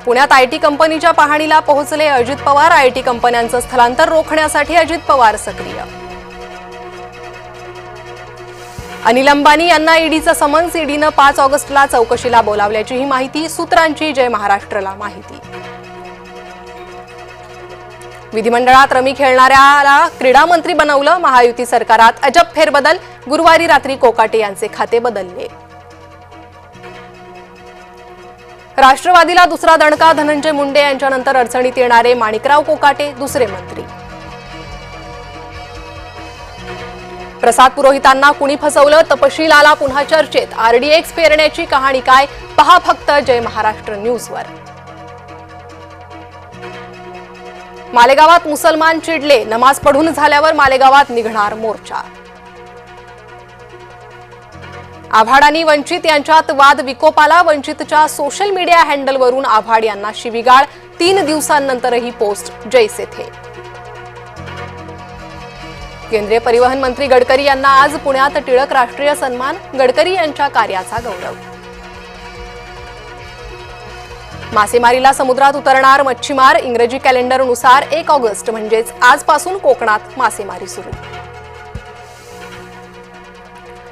पुण्यात आयटी कंपनीच्या पाहणीला पोहोचले अजित पवार। आयटी कंपन्यांचं स्थलांतर रोखण्यासाठी अजित पवार सक्रिय। अनिल अंबानी यांना ईडीचं समन्स। ईडीनं 5 ऑगस्टला चौकशीला बोलावल्याची ही माहिती। सूत्रांची जय महाराष्ट्रला माहिती। विधिमंडळात रमी खेळणाऱ्याला क्रीडा मंत्री बनवलं। महायुती सरकारात अजब फेरबदल। गुरुवारी रात्री कोकाटे यांचे खाते बदलले। राष्ट्रवादीला दुसरा दणका। धनंजय मुंडे यांच्यानंतर अडचणीत येणारे माणिकराव कोकाटे दुसरे मंत्री। प्रसाद पुरोहितांना कुणी फसवलं? तपशील आला पुन्हा चर्चेत। आरडीएक्स पेरण्याची कहाणी काय? पहा फक्त जय महाराष्ट्र न्यूजवर। मालेगावात मुसलमान चिडले। नमाज पढून झाल्यावर मालेगावात निघणार मोर्चा। आव्हाड आणि वंचित यांच्यात वाद विकोपाला। वंचितच्या सोशल मीडिया हँडलवरून आव्हाड यांना शिवीगाळ। 3 दिवसांनंतरही पोस्ट जैसे थे। केंद्रीय परिवहन मंत्री गडकरी यांना आज पुण्यात टिळक राष्ट्रीय सन्मान। गडकरी यांच्या कार्याचा गौरव। मासेमारीला समुद्रात उतरणार मच्छीमार। इंग्रजी कॅलेंडरनुसार 1 ऑगस्ट म्हणजेच आजपासून कोकणात मासेमारी सुरू।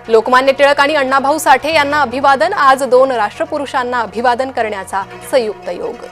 लोकमान्य टिळक आणि अण्णाभाऊ साठे यांना अभिवादन। आज 2 राष्ट्रपुरुषांना अभिवादन करण्याचा संयुक्त योग।